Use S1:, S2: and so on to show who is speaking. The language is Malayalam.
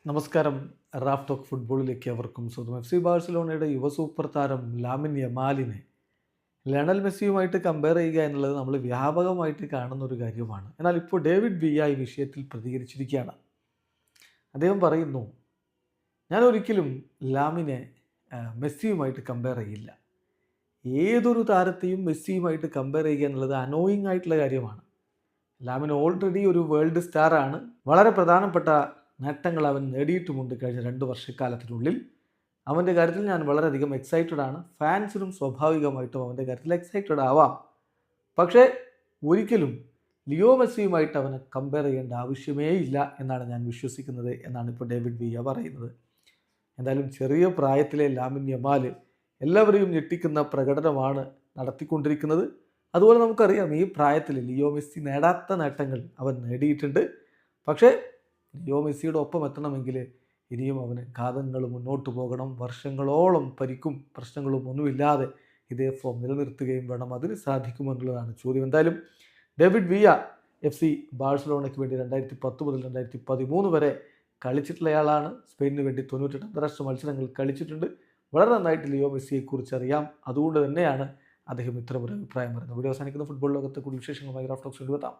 S1: നമസ്കാരം. റാഫ് ടോക്ക് ഫുട്ബോളിലേക്ക് അവർക്കും സ്വന്തം. എഫ് സി ബാഴ്സലോണയുടെ യുവ സൂപ്പർ താരം ലാമിൻ യമാലിനെ ലയണൽ മെസ്സിയുമായിട്ട് കമ്പയർ ചെയ്യുക എന്നുള്ളത് നമ്മൾ വ്യാപകമായിട്ട് കാണുന്ന ഒരു കാര്യമാണ്. എന്നാൽ ഇപ്പോൾ ഡേവിഡ് വിയ ഈ വിഷയത്തിൽ പ്രതികരിച്ചിരിക്കുകയാണ്. അദ്ദേഹം പറയുന്നു, ഞാൻ ഒരിക്കലും ലാമിനെ മെസ്സിയുമായിട്ട് കമ്പയർ ചെയ്യില്ല. ഏതൊരു താരത്തെയും മെസ്സിയുമായിട്ട് കമ്പയർ ചെയ്യുക എന്നുള്ളത് അനോയിങ് ആയിട്ടുള്ള കാര്യമാണ്. ലാമിൻ ഓൾറെഡി ഒരു വേൾഡ് സ്റ്റാറാണ്. വളരെ പ്രധാനപ്പെട്ട നേട്ടങ്ങൾ അവൻ നേടിയിട്ടുമുണ്ട് കഴിഞ്ഞ 2 വർഷക്കാലത്തിനുള്ളിൽ. അവൻ്റെ കാര്യത്തിൽ ഞാൻ വളരെയധികം എക്സൈറ്റഡ് ആണ്. ഫാൻസിനും സ്വാഭാവികമായിട്ടും അവൻ്റെ കാര്യത്തിൽ എക്സൈറ്റഡ് ആവാം. പക്ഷേ ഒരിക്കലും ലിയോ മെസ്സിയുമായിട്ട് അവനെ കമ്പയർ ചെയ്യേണ്ട ആവശ്യമേ ഇല്ല എന്നാണ് ഞാൻ വിശ്വസിക്കുന്നത് എന്നാണ് ഇപ്പോൾ ഡേവിഡ് വിയ പറയുന്നത്. എന്തായാലും ചെറിയ പ്രായത്തിലെ ലാമിൻ യമാൽ എല്ലാവരെയും ഞെട്ടിക്കുന്ന പ്രകടനമാണ് നടത്തിക്കൊണ്ടിരിക്കുന്നത്. അതുപോലെ നമുക്കറിയാം, ഈ പ്രായത്തിൽ ലിയോ മെസ്സി നേടാത്ത നേട്ടങ്ങൾ അവൻ നേടിയിട്ടുണ്ട്. പക്ഷേ ലിയോ മെസ്സിയുടെ ഒപ്പം എത്തണമെങ്കിൽ ഇനിയും അവന് കാതങ്ങൾ മുന്നോട്ട് പോകണം. വർഷങ്ങളോളം പരിക്കും പ്രശ്നങ്ങളും ഒന്നുമില്ലാതെ ഇതേ ഫോം നിലനിർത്തുകയും വേണം. അതിന് സാധിക്കുമെന്നുള്ളതാണ് ചോദ്യം. എന്തായാലും ഡേവിഡ് വിയ എഫ് സി ബാഴ്സലോണയ്ക്ക് വേണ്ടി 2010 മുതൽ 2013 വരെ കളിച്ചിട്ടുള്ളയാളാണ്. സ്പെയിനിന് വേണ്ടി 98 അന്താരാഷ്ട്ര മത്സരങ്ങൾ കളിച്ചിട്ടുണ്ട്. വളരെ നന്നായിട്ട് ലിയോ മെസ്സിയെക്കുറിച്ച് അറിയാം. അതുകൊണ്ട് തന്നെയാണ് അദ്ദേഹം ഇത്തരമൊരു അഭിപ്രായം പറയുന്നത്. വീഡിയോ അവസാനിക്കുന്ന ഫുട്ബോൾ ലോകത്തെ കൂടുതൽ വിശേഷങ്ങളുമായി റാഫ് ടോക്സ് കൊണ്ടുവെത്താം.